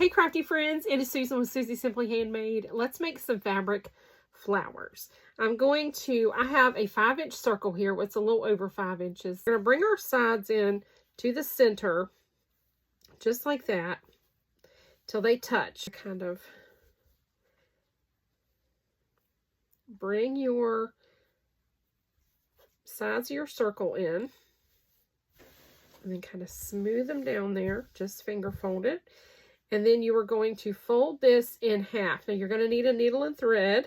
Hey crafty friends, it is Susan with Susie Simply Handmade. Let's make some fabric flowers. I have a 5-inch circle here. It's a little over 5 inches. We're going to bring our sides in to the center, just like that, till they touch. Kind of bring your sides of your circle in, and then kind of smooth them down there. Just finger fold it. And then you are going to fold this in half. Now you're going to need a needle and thread.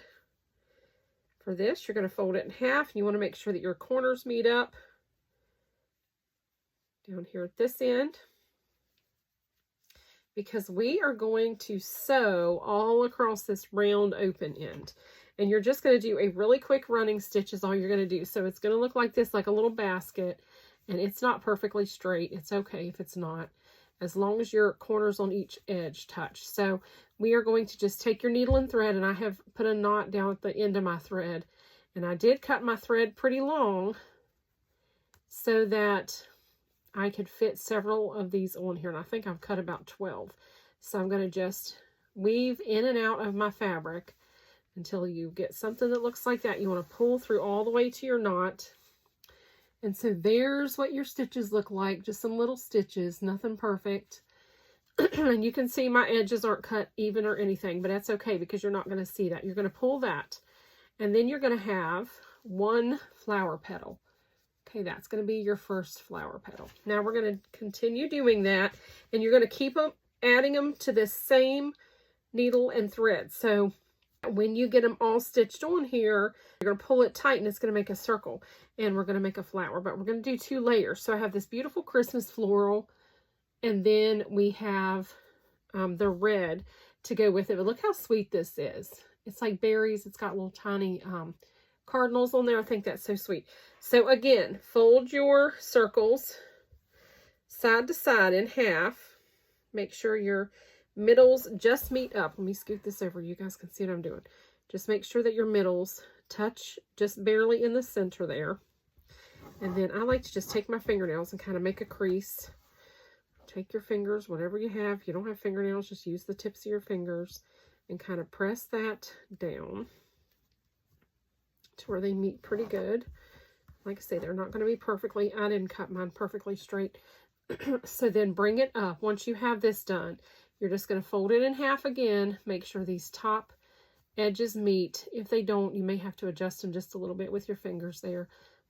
For this, you're going to fold it in half. And you want to make sure that your corners meet up down here at this end, because we are going to sew all across this round open end. And you're just going to do a really quick running stitch is all you're going to do. So it's going to look like this, like a little basket. And it's not perfectly straight. It's okay if it's not, as long as your corners on each edge touch. So we are going to just take your needle and thread, and I have put a knot down at the end of my thread. And I did cut my thread pretty long so that I could fit several of these on here. And I think I've cut about 12. So I'm going to just weave in and out of my fabric until you get something that looks like that. You want to pull through all the way to your knot. And so there's what your stitches look like, just some little stitches, nothing perfect. And you can see my edges aren't cut even or anything, but that's okay because you're not going to see that. You're going to pull that, and then you're going to have one flower petal. Okay, that's going to be your first flower petal. Now we're going to continue doing that, and you're going to keep adding them to this same needle and thread. So when you get them all stitched on here, you're going to pull it tight and it's going to make a circle, and we're going to make a flower, but we're going to do 2 layers. So I have this beautiful Christmas floral, and then we have the red to go with it. But look how sweet this is. It's like berries. It's got little tiny cardinals on there. I think that's so sweet. So again, fold your circles side to side in half. Make sure your middles just meet up. Let me scoot this over. You guys can see what I'm doing. Just make sure that your middles touch just barely in the center there. And then I like to just take my fingernails and kind of make a crease. Take your fingers, whatever you have. If you don't have fingernails, just use the tips of your fingers and kind of press that down to where they meet pretty good. Like I say, they're not going to be perfectly, I didn't cut mine perfectly straight. So then bring it up. Once you have this done, you're just going to fold it in half again. Make sure these top edges meet. If they don't, you may have to adjust them just a little bit with your fingers there.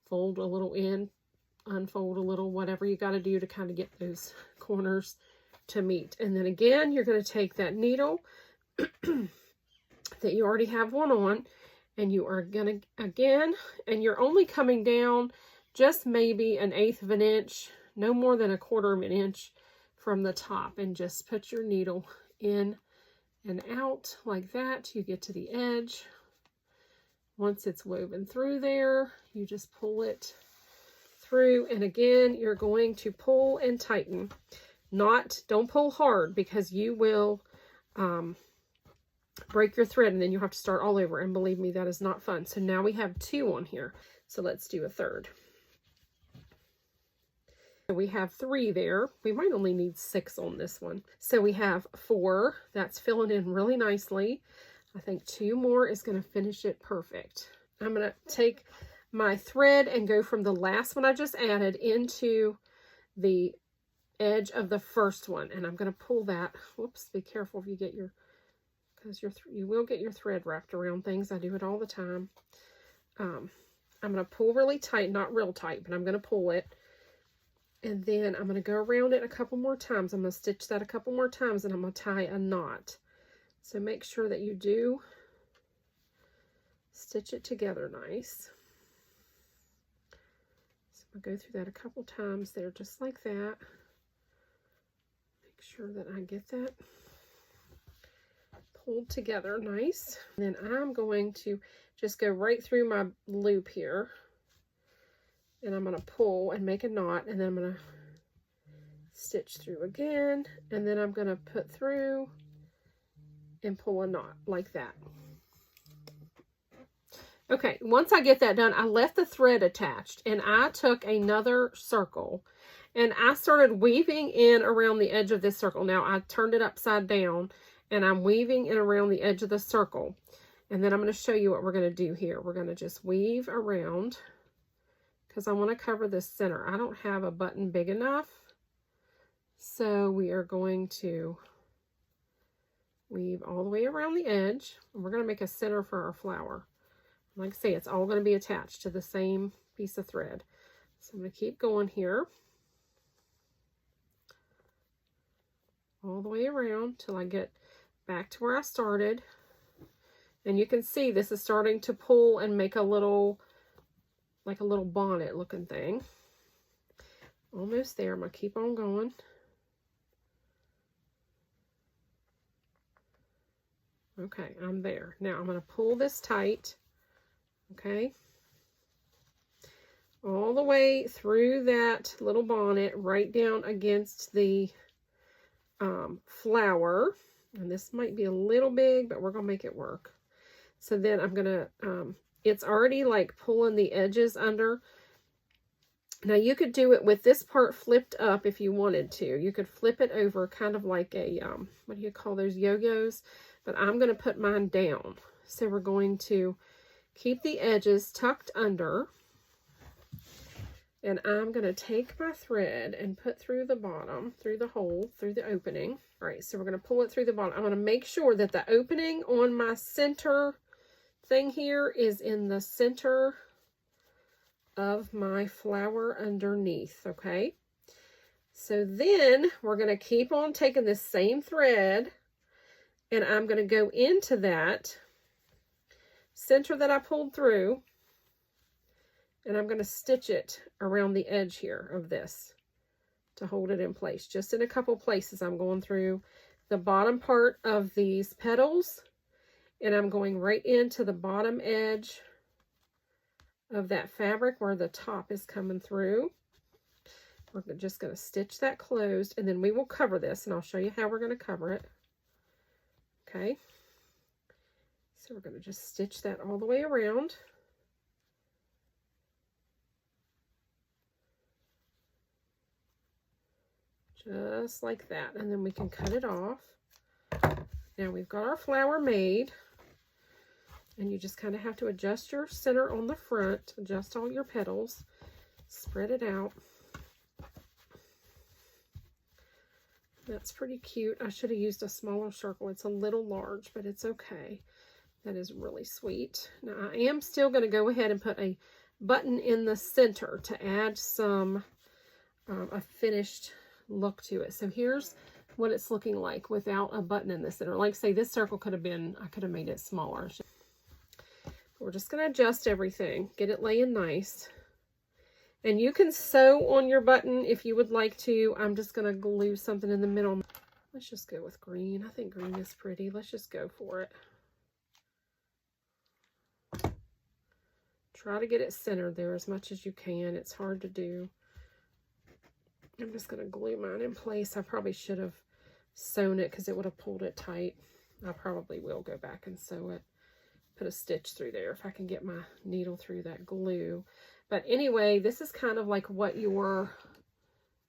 Fold a little in, unfold a little, whatever you got to do to kind of get those corners to meet. And then again, you're going to take that needle that you already have one on, and you are going to, again, and you're only coming down just maybe 1/8 of an inch, no more than 1/4 of an inch from the top, and just put your needle in and out like that. You get to the edge. Once it's woven through there, you just pull it through, and again, you're going to pull and tighten. Don't pull hard, because you will break your thread, and then you have to start all over, and believe me, that is not fun. So now we have 2 on here, so let's do a third. So we have 3 there. We might only need 6 on this one. So we have 4. That's filling in really nicely. I think 2 more is going to finish it perfect. I'm going to take my thread and go from the last one I just added into the edge of the first one. And I'm going to pull that. Whoops, be careful if you get your, because you will get your thread wrapped around things. I do it all the time. I'm going to pull really tight, not real tight, but I'm going to pull it. And then I'm going to go around it a couple more times. I'm going to stitch that a couple more times, and I'm going to tie a knot. So make sure that you do stitch it together nice. So I'm going to go through that a couple times there, just like that. Make sure that I get that pulled together nice. And then I'm going to just go right through my loop here. And I'm going to pull and make a knot, and then I'm going to stitch through again, and then I'm going to put through and pull a knot like that. Okay, once I get that done, I left the thread attached, and I took another circle And I started weaving in around the edge of this circle. Now I turned it upside down and I'm weaving in around the edge of the circle. And then I'm going to show you what we're going to do here. We're going to just weave around because I want to cover the center. I don't have a button big enough. So we are going to weave all the way around the edge. And we're going to make a center for our flower. Like I say, it's all going to be attached to the same piece of thread. So I'm going to keep going here. All the way around till I get back to where I started. And you can see this is starting to pull and make a little, like a little bonnet looking thing. Almost there. I'm going to keep on going. Okay, I'm there. Now I'm going to pull this tight. Okay. All the way through that little bonnet, right down against the flower. And this might be a little big, but we're going to make it work. So then I'm going to, it's already like pulling the edges under. Now you could do it with this part flipped up if you wanted to. You could flip it over kind of like a, what do you call those, yo-yos? But I'm going to put mine down. So we're going to keep the edges tucked under. And I'm going to take my thread and put through the bottom, through the hole, through the opening. All right, so we're going to pull it through the bottom. I'm going to make sure that the opening on my center thing here is in the center of my flower underneath, okay? So then we're going to keep on taking this same thread and I'm going to go into that center that I pulled through and I'm going to stitch it around the edge here of this to hold it in place. Just in a couple places I'm going through the bottom part of these petals and I'm going right into the bottom edge of that fabric where the top is coming through. We're just going to stitch that closed and then we will cover this and I'll show you how we're going to cover it. Okay. So we're going to just stitch that all the way around. Just like that. And then we can cut it off. Now we've got our flower made. And you just kind of have to adjust your center on the front. Adjust all your petals. Spread it out. That's pretty cute. I should have used a smaller circle. It's a little large, but it's okay. That is really sweet. Now I am still going to go ahead and put a button in the center to add some a finished look to it. So here's what it's looking like without a button in the center. Like say this circle could have been, I could have made it smaller. We're just going to adjust everything, get it laying nice. And you can sew on your button if you would like to. I'm just going to glue something in the middle. Let's just go with green. I think green is pretty. Let's just go for it. Try to get it centered there as much as you can. It's hard to do. I'm just going to glue mine in place. I probably should have sewn it because it would have pulled it tight. I probably will go back and sew it. Put a stitch through there if I can get my needle through that glue. But anyway, this is kind of like what your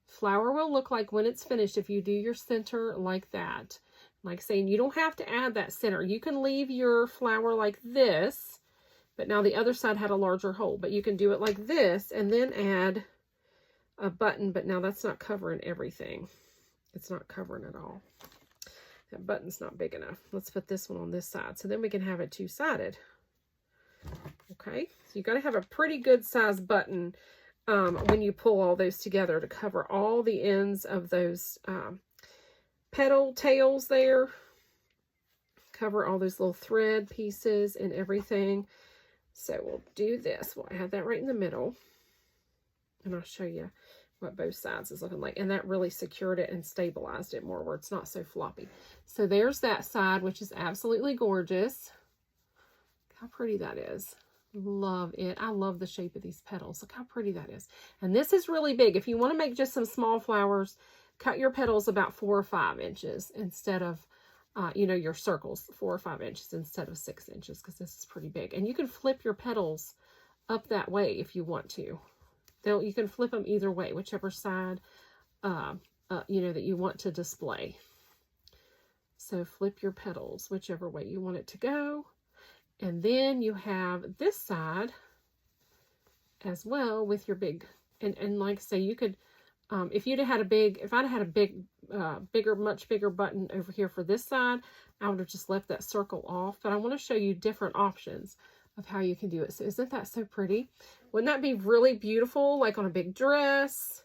flower will look like when it's finished if you do your center like that. Like saying, you don't have to add that center. You can leave your flower like this, but now the other side had a larger hole. But you can do it like this and then add a button, but now that's not covering everything. It's not covering it all. That button's not big enough. Let's put this one on this side so then we can have it two-sided. Okay, so you got to have a pretty good size button when you pull all those together to cover all the ends of those petal tails there. Cover all those little thread pieces and everything. So we'll do this. We'll add that right in the middle. And I'll show you what both sides is looking like. And that really secured it and stabilized it more where it's not so floppy. So there's that side, which is absolutely gorgeous. Look how pretty that is. Love it. I love the shape of these petals. Look how pretty that is. And this is really big. If you want to make just some small flowers, cut your petals about 4 or 5 inches instead of, you know, your circles 4 or 5 inches instead of 6 inches because this is pretty big. And you can flip your petals up that way if you want to. You can flip them either way, whichever side, you know, that you want to display. So flip your petals whichever way you want it to go. And then you have this side as well with your big, and like I say, you could, if I'd had a big, much bigger button over here for this side, I would have just left that circle off. But I want to show you different options of how you can do it. So isn't that so pretty? Wouldn't that be really beautiful, like on a big dress?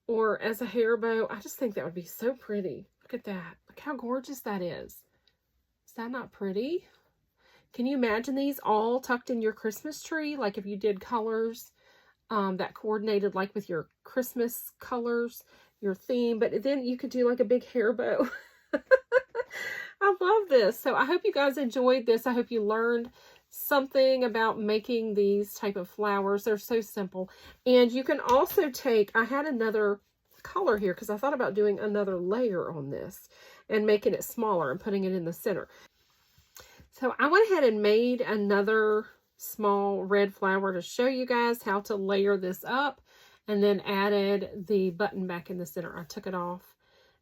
Or as a hair bow? I just think that would be so pretty. Look at that. Look how gorgeous that is. Is that not pretty? Can you imagine these all tucked in your Christmas tree? Like if you did colors that coordinated like with your Christmas colors, your theme, but then you could do like a big hair bow. I love this. So I hope you guys enjoyed this. I hope you learned something about making these type of flowers. They're so simple. And you can also take, I had another color here because I thought about doing another layer on this and making it smaller and putting it in the center. So I went ahead and made another small red flower to show you guys how to layer this up, and then added the button back in the center. I took it off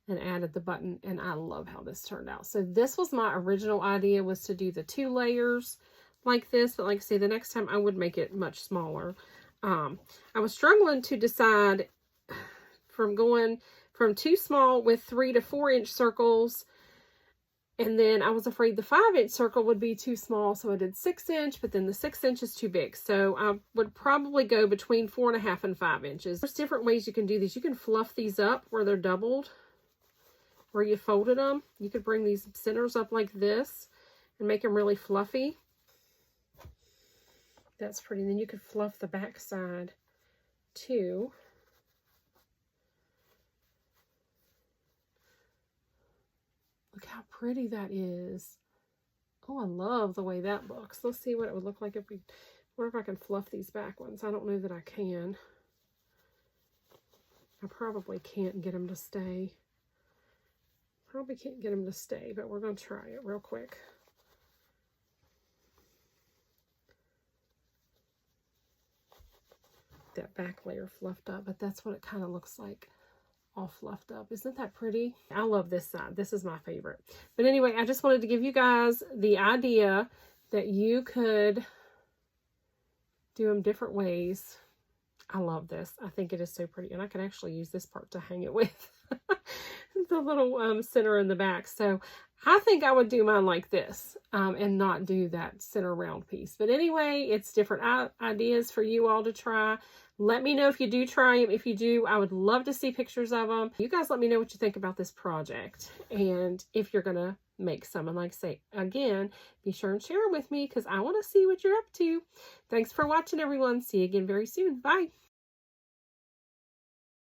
and added the button, and I love how this turned out. So this was my original idea, was to do the 2 layers like this, but like I say, the next time I would make it much smaller. I was struggling to decide from going from too small with 3 to 4 inch circles, and then I was afraid the 5-inch circle would be too small, so I did 6-inch, but then the 6-inch is too big. So I would probably go between 4.5 and 5 inches. There's different ways you can do these. You can fluff these up where they're doubled, where you folded them. You could bring these centers up like this and make them really fluffy. That's pretty. Then you could fluff the back side too. Look how pretty that is. Oh, I love the way that looks. Let's see what it would look like if we, what if I can fluff these back ones? I don't know that I can. I probably can't get them to stay. Probably can't get them to stay, but we're going to try it real quick. That back layer fluffed up, but that's what it kind of looks like, all fluffed up. Isn't that pretty? I love this side. This is my favorite. But anyway, I just wanted to give you guys the idea that you could do them different ways. I love this. I think it is so pretty, and I can actually use this part to hang it with. The little center in the back. So I think I would do mine like this and not do that center round piece. But anyway, it's different ideas for you all to try. Let me know if you do try them. If you do, I would love to see pictures of them. You guys let me know what you think about this project and if you're going to make some. And like I say, again, be sure and share them with me because I want to see what you're up to. Thanks for watching, everyone. See you again very soon. Bye.